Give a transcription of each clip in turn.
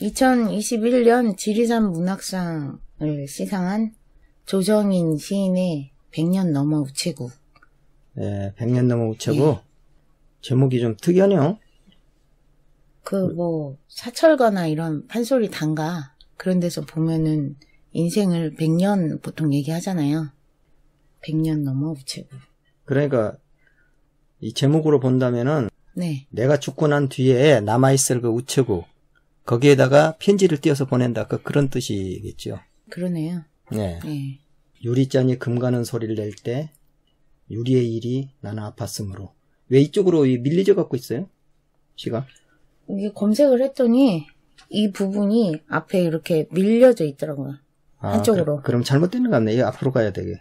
2021년 지리산 문학상을 시상한 조정인 시인의 100년 넘어 우체국. 네, 100년 넘어 우체국. 네. 제목이 좀 특이하네요. 사철가나 이런 판소리 단가 그런 데서 보면은 인생을 100년 보통 얘기하잖아요. 100년 넘어 우체국. 그러니까 이 제목으로 본다면은 네. 내가 죽고 난 뒤에 남아있을 그 우체국 거기에다가 편지를 띄어서 보낸다. 그런 뜻이겠죠. 그러네요. 네. 네. 유리잔이 금 가는 소리를 낼 때 유리의 일이 나는 아팠으므로. 왜 이쪽으로 밀리져 갖고 있어요? 시가? 이게 검색을 했더니 이 부분이 앞에 이렇게 밀려져 있더라고요. 한쪽으로. 그럼 잘못된 것 같네. 앞으로 가야 되지.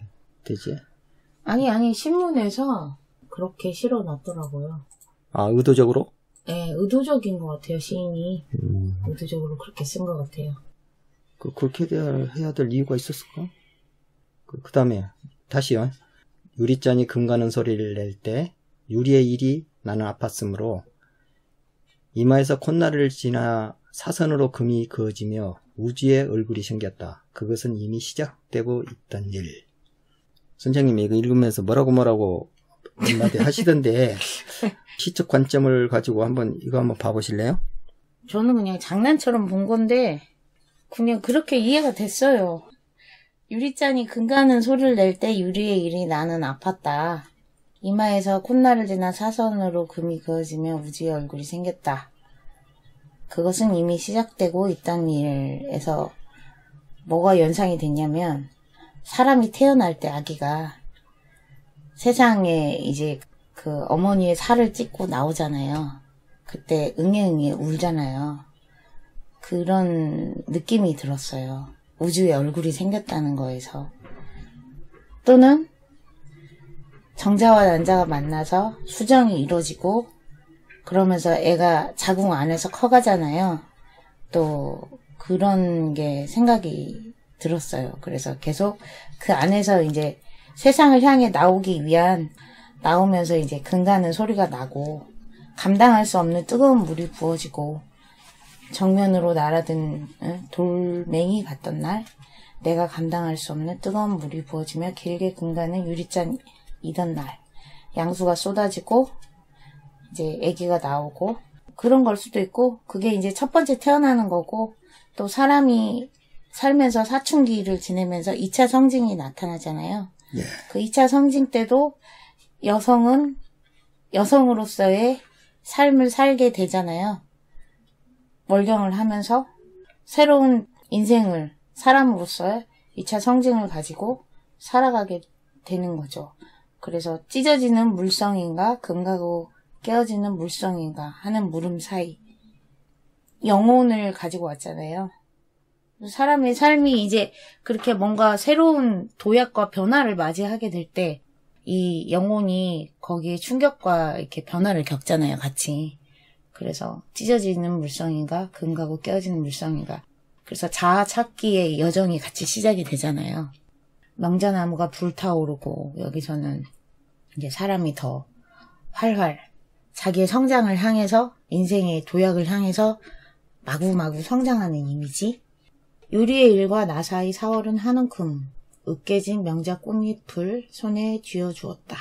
아니 신문에서 그렇게 실어놨더라고요. 의도적으로? 네, 의도적인 것 같아요. 시인이 의도적으로 그렇게 쓴 것 같아요. 그렇게 해야 될 이유가 있었을까? 그 다음에 다시요. 유리잔이 금 가는 소리를 낼 때 유리의 일이 나는 아팠으므로 이마에서 콧날을 지나 사선으로 금이 그어지며 우주의 얼굴이 생겼다. 그것은 이미 시작되고 있던 일. 선생님이 이거 읽으면서 뭐라고 한마디 하시던데 시적 관점을 가지고 이거 한번 봐보실래요? 저는 그냥 장난처럼 본 건데 그냥 그렇게 이해가 됐어요. 유리잔이 금 가는 소리를 낼 때 유리의 일이 나는 아팠다. 이마에서 콧날을 지나 사선으로 금이 그어지며 우주의 얼굴이 생겼다. 그것은 이미 시작되고 있다는 일에서 뭐가 연상이 됐냐면 사람이 태어날 때 아기가 세상에 이제 그 어머니의 살을 찢고 나오잖아요. 그때 응애응애 울잖아요. 그런 느낌이 들었어요. 우주의 얼굴이 생겼다는 거에서. 또는 정자와 난자가 만나서 수정이 이루어지고 그러면서 애가 자궁 안에서 커가잖아요. 또 그런 게 생각이 들었어요. 그래서 계속 그 안에서 이제 세상을 향해 나오기 위한 나오면서 이제 금가는 소리가 나고 감당할 수 없는 뜨거운 물이 부어지고 정면으로 날아든 돌멩이 같던 날 내가 감당할 수 없는 뜨거운 물이 부어지며 길게 금가는 유리잔이던 날 양수가 쏟아지고 이제 아기가 나오고 그런 걸 수도 있고 그게 이제 첫 번째 태어나는 거고 또 사람이 살면서 사춘기를 지내면서 2차 성징이 나타나잖아요. 예. 그 2차 성징 때도 여성은 여성으로서의 삶을 살게 되잖아요. 월경을 하면서 새로운 인생을 사람으로서의 2차 성징을 가지고 살아가게 되는 거죠. 그래서 찢어지는 물성인가 금가고 깨어지는 물성인가 하는 물음 사이 영혼을 가지고 왔잖아요. 사람의 삶이 이제 그렇게 뭔가 새로운 도약과 변화를 맞이하게 될 때 이 영혼이 거기에 충격과 이렇게 변화를 겪잖아요, 같이. 그래서 찢어지는 물성인가 금가고 깨어지는 물성인가. 그래서 자아 찾기의 여정이 같이 시작이 되잖아요. 명자나무가 불타오르고 여기서는 이제 사람이 더 활활 자기의 성장을 향해서 인생의 도약을 향해서 마구마구 성장하는 이미지. 유리의 일과 나 사이 4월은 한 움큼 으깨진 명자 꽃잎을 손에 쥐어주었다.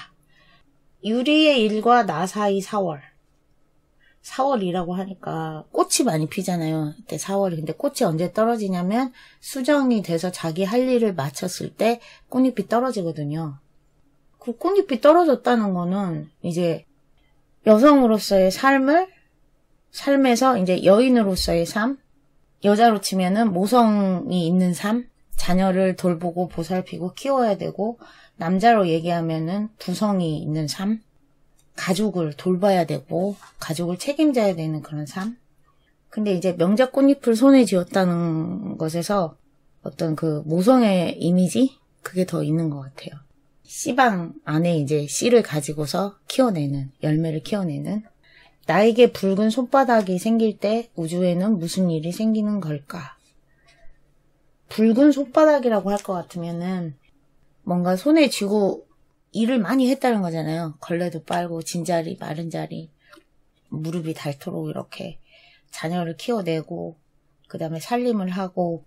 유리의 일과 나 사이 4월. 4월이라고 하니까 꽃이 많이 피잖아요. 이때 4월이. 근데 꽃이 언제 떨어지냐면 수정이 돼서 자기 할 일을 마쳤을 때 꽃잎이 떨어지거든요. 그 꽃잎이 떨어졌다는 거는 이제 여성으로서의 삶에서 이제 여인으로서의 삶, 여자로 치면은 모성이 있는 삶, 자녀를 돌보고 보살피고 키워야 되고, 남자로 얘기하면은 부성이 있는 삶, 가족을 돌봐야 되고, 가족을 책임져야 되는 그런 삶. 근데 이제 명자 꽃잎을 손에 쥐었다는 것에서 어떤 그 모성의 이미지? 그게 더 있는 것 같아요. 씨방 안에 이제 씨를 가지고서 키워내는, 열매를 키워내는, 나에게 붉은 손바닥이 생길 때 우주에는 무슨 일이 생기는 걸까? 붉은 손바닥이라고 할 것 같으면은 뭔가 손에 쥐고 일을 많이 했다는 거잖아요. 걸레도 빨고 진자리, 마른 자리, 무릎이 닳도록 이렇게 자녀를 키워내고 그 다음에 살림을 하고,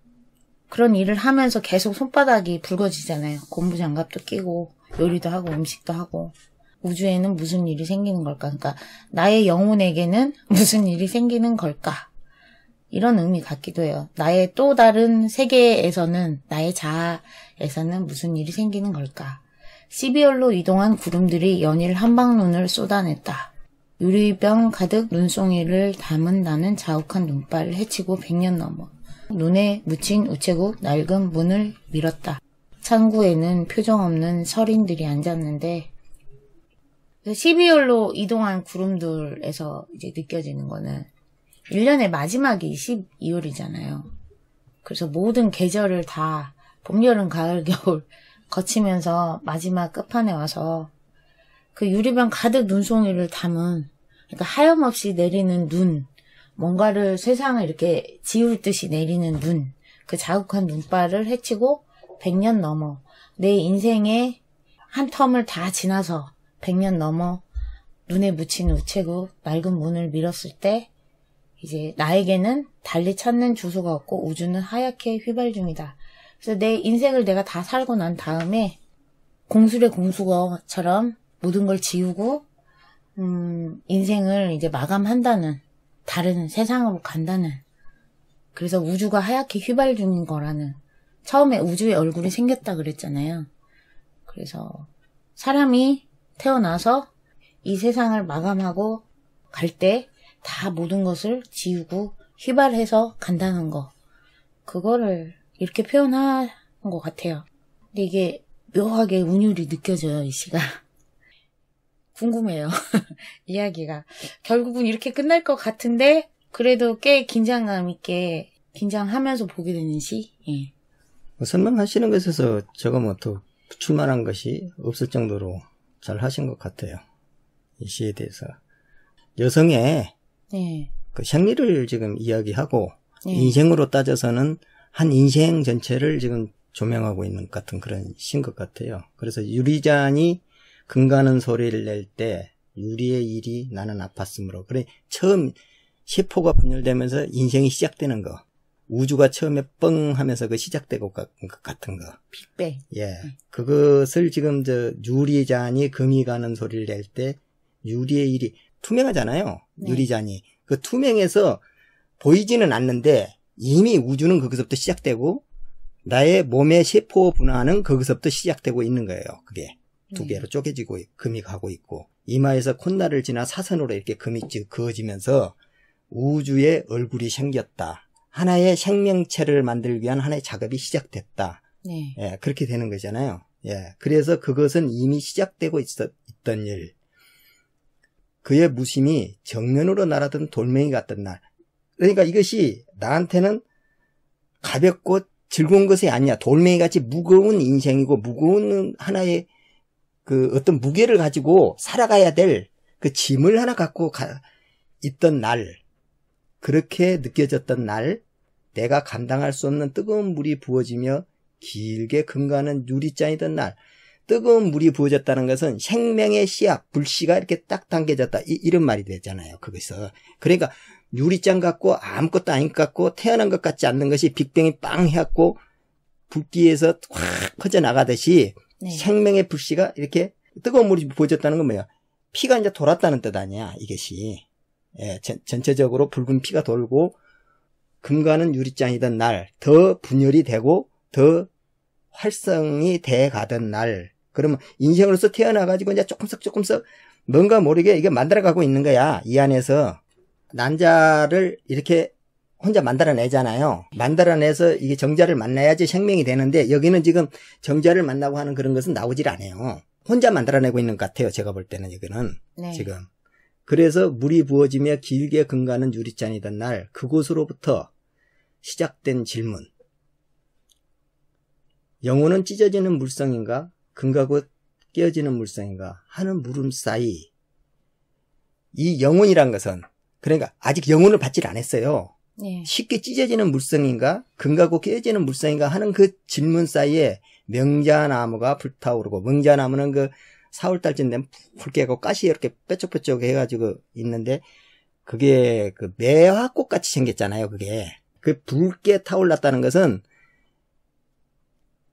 그런 일을 하면서 계속 손바닥이 붉어지잖아요. 고무장갑도 끼고, 요리도 하고, 음식도 하고. 우주에는 무슨 일이 생기는 걸까? 그러니까, 나의 영혼에게는 무슨 일이 생기는 걸까? 이런 의미 같기도 해요. 나의 또 다른 세계에서는, 나의 자아에서는 무슨 일이 생기는 걸까? 12월로 이동한 구름들이 연일 한방눈을 쏟아냈다. 유리병 가득 눈송이를 담은 나는 자욱한 눈발을 헤치고 100년 넘어 눈에 묻힌 우체국 낡은 문을 밀었다. 창구에는 표정 없는 서린들이 앉았는데 12월로 이동한 구름들에서 이제 느껴지는 거는 1년의 마지막이 12월이잖아요. 그래서 모든 계절을 다 봄, 여름, 가을, 겨울 거치면서 마지막 끝판에 와서 그 유리병 가득 눈송이를 담은 그러니까 하염없이 내리는 눈, 뭔가를 세상을 이렇게 지울 듯이 내리는 눈, 그 자욱한 눈발을 헤치고 100년 넘어 내 인생의 한 텀을 다 지나서 100년 넘어 눈에 묻힌 우체국 낡은 문을 밀었을 때 이제 나에게는 달리 찾는 주소가 없고 우주는 하얗게 휘발 중이다. 그래서 내 인생을 내가 다 살고 난 다음에 공술의 공수거처럼 모든 걸 지우고 인생을 이제 마감한다는, 다른 세상으로 간다는, 그래서 우주가 하얗게 휘발 중인 거라는, 처음에 우주의 얼굴이 생겼다 그랬잖아요. 그래서 사람이 태어나서 이 세상을 마감하고 갈 때 다 모든 것을 지우고 휘발해서 간다는 거, 그거를 이렇게 표현한 것 같아요. 근데 이게 묘하게 운율이 느껴져요, 이 시가. 궁금해요. 이야기가. 결국은 이렇게 끝날 것 같은데 그래도 꽤 긴장감 있게 긴장하면서 보게 되는 시. 예. 설명하시는 것에서 제가 뭐 더 붙일만한 것이 없을 정도로 잘 하신 것 같아요. 이 시에 대해서. 여성의 네. 그 생리를 지금 이야기하고 네. 인생으로 따져서는 한 인생 전체를 지금 조명하고 있는 것 같은 그런 시인 것 같아요. 그래서 유리잔이 금가는 소리를 낼 때 유리의 일이 나는 아팠으므로. 그래 처음 세포가 분열되면서 인생이 시작되는 거. 우주가 처음에 뻥 하면서 그 시작되고 같은 거. 빅뱅. 예. 그것을 지금 유리잔이 금이 가는 소리를 낼 때 유리의 일이 투명하잖아요. 네. 유리잔이. 그 투명해서 보이지는 않는데 이미 우주는 거기서부터 시작되고 나의 몸의 세포 분화는 거기서부터 시작되고 있는 거예요. 그게. 두 개로 쪼개지고 금이 가고 있고 이마에서 콧날을 지나 사선으로 이렇게 금이 그어지면서 우주의 얼굴이 생겼다. 하나의 생명체를 만들기 위한 하나의 작업이 시작됐다. 네. 예, 그렇게 되는 거잖아요. 예, 그래서 그것은 이미 시작되고 있던 일. 그의 무심이 정면으로 날아든 돌멩이 같던 날. 그러니까 이것이 나한테는 가볍고 즐거운 것이 아니야. 돌멩이같이 무거운 인생이고 무거운 하나의 그 어떤 무게를 가지고 살아가야 될 그 짐을 하나 갖고 있던 날, 그렇게 느껴졌던 날, 내가 감당할 수 없는 뜨거운 물이 부어지며 길게 금가는 유리잔이던 날, 뜨거운 물이 부어졌다는 것은 생명의 씨앗, 불씨가 이렇게 딱 당겨졌다. 이런 말이 되잖아요. 거기서. 그러니까 유리잔 같고 아무것도 아닌 것 같고 태어난 것 같지 않는 것이 빅뱅이 빵 해갖고 불기에서 확 퍼져나가듯이 네. 생명의 불씨가 이렇게 뜨거운 물이 부어졌다는 건 뭐야? 피가 이제 돌았다는 뜻 아니야, 이것이. 예, 전체적으로 붉은 피가 돌고 금가는 유리잔이던 날, 더 분열이 되고 더 활성이 돼 가던 날. 그러면 인생으로서 태어나가지고 이제 조금씩 뭔가 모르게 이게 만들어가고 있는 거야. 이 안에서 난자를 이렇게 혼자 만들어내잖아요. 만들어내서 이게 정자를 만나야지 생명이 되는데 여기는 지금 정자를 만나고 하는 그런 것은 나오질 않아요. 혼자 만들어내고 있는 것 같아요. 제가 볼 때는 여기는. 네. 지금. 그래서 물이 부어지며 길게 금가는 유리잔이던 날 그곳으로부터 시작된 질문. 영혼은 찢어지는 물성인가? 금가고 깨어지는 물성인가? 하는 물음 사이. 이 영혼이란 것은 그러니까 아직 영혼을 받질 않았어요. 네. 쉽게 찢어지는 물성인가? 금가고 깨어지는 물성인가? 하는 그 질문 사이에 명자나무가 불타오르고, 명자나무는 그 4월달쯤 되면 붉게 하고 가시 이렇게 뾰족뾰족 해가지고 있는데 그게 그 매화꽃 같이 생겼잖아요. 그게 그 붉게 타올랐다는 것은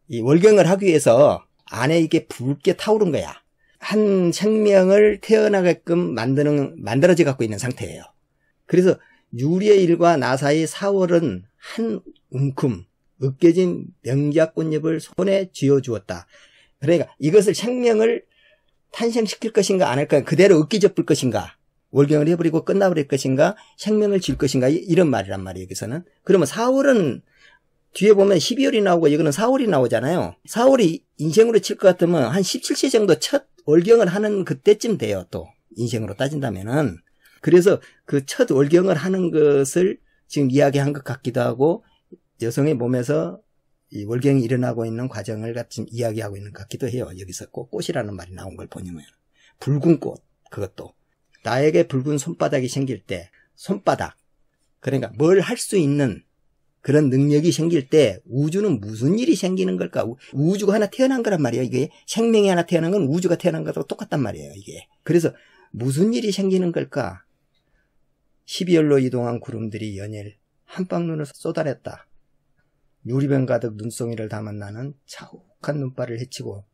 이 월경을 하기 위해서 안에 이게 붉게 타오른 거야. 한 생명을 태어나게끔 만들어져 갖고 있는 상태예요. 그래서 유리의 일과 나 사이 4월은 한 움큼 으깨진 명작꽃잎을 손에 쥐어주었다. 그러니까 이것을 생명을 탄생시킬 것인가 안 할 것인가, 그대로 으깨져볼 것인가, 월경을 해버리고 끝나버릴 것인가, 생명을 질 것인가, 이런 말이란 말이에요. 여기서는. 그러면 4월은 뒤에 보면 12월이 나오고 이거는 4월이 나오잖아요. 4월이 인생으로 칠 것 같으면 한 17세 정도 첫 월경을 하는 그때쯤 돼요. 또 인생으로 따진다면은. 그래서 그 첫 월경을 하는 것을 지금 이야기한 것 같기도 하고, 여성의 몸에서 이 월경이 일어나고 있는 과정을 같이 이야기하고 있는 것 같기도 해요. 여기서 꽃이라는 말이 나온 걸 보면. 붉은 꽃, 그것도. 나에게 붉은 손바닥이 생길 때, 손바닥. 그러니까 뭘 할 수 있는 그런 능력이 생길 때 우주는 무슨 일이 생기는 걸까? 우주가 하나 태어난 거란 말이에요. 이게 생명이 하나 태어난 건 우주가 태어난 것하고 똑같단 말이에요. 이게. 그래서 무슨 일이 생기는 걸까? 12월로 이동한 구름들이 연일 한방눈을 쏟아냈다. 유리병 가득 눈송이를 담은 나는 차곡한 눈발을 헤치고,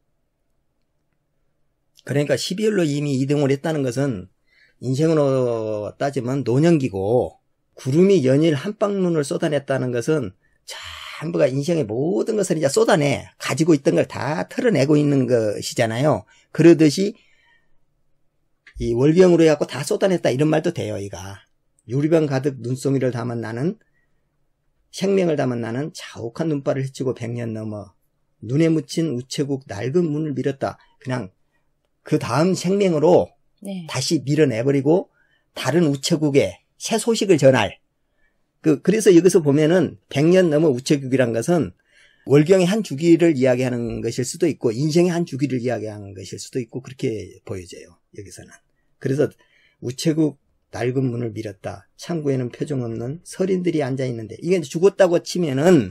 그러니까 12월로 이미 이동을 했다는 것은 인생으로 따지면 노년기고, 구름이 연일 한방눈을 쏟아냈다는 것은 전부가 인생의 모든 것을 이제 쏟아내 가지고 있던 걸 다 털어내고 있는 것이잖아요. 그러듯이 이 월경으로 해갖고 다 쏟아냈다 이런 말도 돼요. 이가 유리병 가득 눈송이를 담은 나는, 생명을 담은 나는 자욱한 눈발을 헤치고 100년 넘어 눈에 묻힌 우체국 낡은 문을 밀었다. 그냥 그 다음 생명으로 네. 다시 밀어내버리고 다른 우체국에 새 소식을 전할. 그래서 여기서 보면은 100년 넘어 우체국이란 것은 월경의 한 주기를 이야기하는 것일 수도 있고 인생의 한 주기를 이야기하는 것일 수도 있고 그렇게 보여져요. 여기서는. 그래서 우체국 낡은 문을 밀었다. 창구에는 표정 없는 서린들이 앉아있는데, 이게 죽었다고 치면은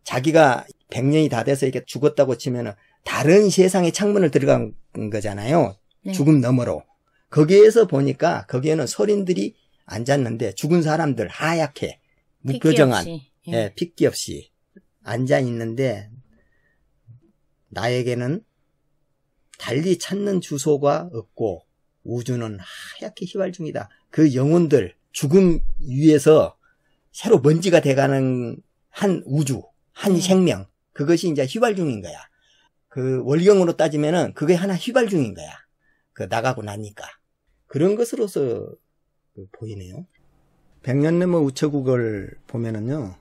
자기가 100년이 다 돼서 이렇게 죽었다고 치면은 다른 세상의 창문을 들어간 거잖아요. 네. 죽음 너머로. 거기에서 보니까 거기에는 서린들이 앉았는데 죽은 사람들 하얗게 무표정한 예, 핏기 없이 앉아있는데, 나에게는 달리 찾는 주소가 없고 우주는 하얗게 휘발 중이다. 그 영혼들 죽음 위에서 새로 먼지가 돼가는 한 우주, 한 생명, 그것이 이제 휘발 중인 거야. 그 월경으로 따지면은 그게 하나 휘발 중인 거야. 그 나가고 나니까. 그런 것으로서 보이네요. 100년 넘어 우체국을 보면은요,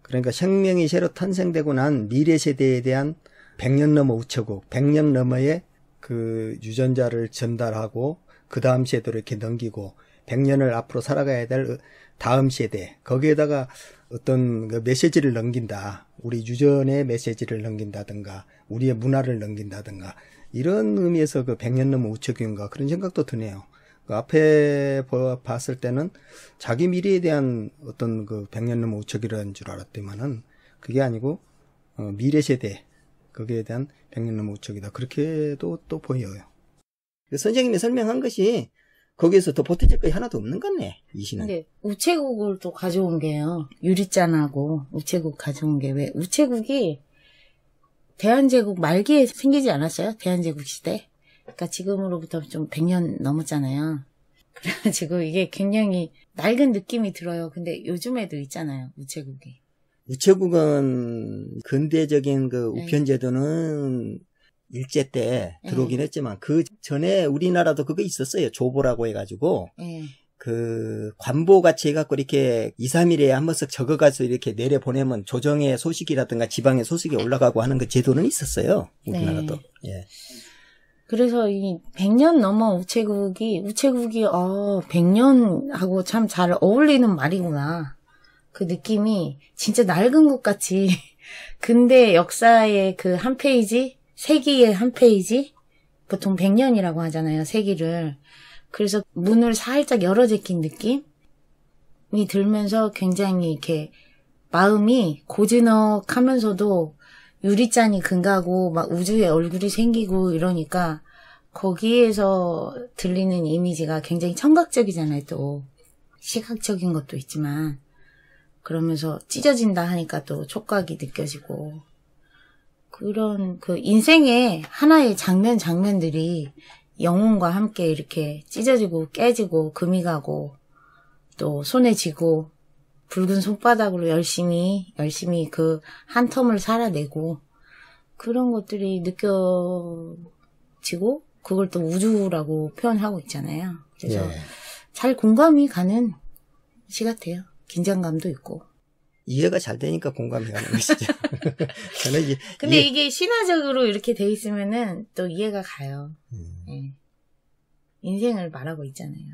그러니까 생명이 새로 탄생되고 난 미래 세대에 대한 100년 넘어 우체국, 100년 넘어의 그 유전자를 전달하고 그 다음 세대로 이렇게 넘기고 100년을 앞으로 살아가야 될 다음 세대, 거기에다가 어떤 그 메시지를 넘긴다. 우리 유전의 메시지를 넘긴다든가 우리의 문화를 넘긴다든가 이런 의미에서 그 100년 넘어 우체국인가 그런 생각도 드네요. 그 앞에 봤을 때는 자기 미래에 대한 어떤 그 100년 넘어 우체국이라는 줄 알았더만은 그게 아니고 미래 세대, 거기에 대한 100년 넘어 우체국이다. 그렇게도 또 보여요. 선생님이 설명한 것이 거기에서 더 보태질 것이 하나도 없는 것 같네, 이 시는. 근데 우체국을 또 가져온 게요. 유리잔하고 우체국 가져온 게 왜 우체국이 대한제국 말기에 생기지 않았어요? 대한제국 시대. 그러니까 지금으로부터 좀 100년 넘었잖아요. 그래가지고 이게 굉장히 낡은 느낌이 들어요. 근데 요즘에도 있잖아요, 우체국이. 우체국은 근대적인 그 우편제도는 일제 때 들어오긴 했지만 그 전에 우리나라도 그거 있었어요. 조보라고 해가지고 그 관보같이 해갖고 이렇게 2, 3일에 한 번씩 적어가서 이렇게 내려보내면 조정의 소식이라든가 지방의 소식이 올라가고 하는 그 제도는 있었어요. 우리나라도. 예. 그래서 이 100년 넘어 우체국이 100년하고 참 잘 어울리는 말이구나. 그 느낌이 진짜 낡은 것 같이 근대 역사의 그 한 페이지, 세기의 한 페이지, 보통 100년이라고 하잖아요, 세기를. 그래서 문을 살짝 열어 제낀 느낌이 들면서 굉장히 이렇게 마음이 고즈넉하면서도 유리잔이 금가고 막 우주에 얼굴이 생기고 이러니까 거기에서 들리는 이미지가 굉장히 청각적이잖아요. 또 시각적인 것도 있지만 그러면서 찢어진다 하니까 또 촉각이 느껴지고, 그런 그 인생의 하나의 장면들이 영혼과 함께 이렇게 찢어지고 깨지고 금이 가고 또 손에 쥐고 붉은 손바닥으로 열심히 그 한 텀을 살아내고, 그런 것들이 느껴지고 그걸 또 우주라고 표현하고 있잖아요. 그래서 예. 잘 공감이 가는 시 같아요. 긴장감도 있고. 이해가 잘 되니까 공감이 가는 것이죠. 저는 근데 이게 신화적으로 이렇게 돼 있으면은 또 이해가 가요. 예. 인생을 말하고 있잖아요.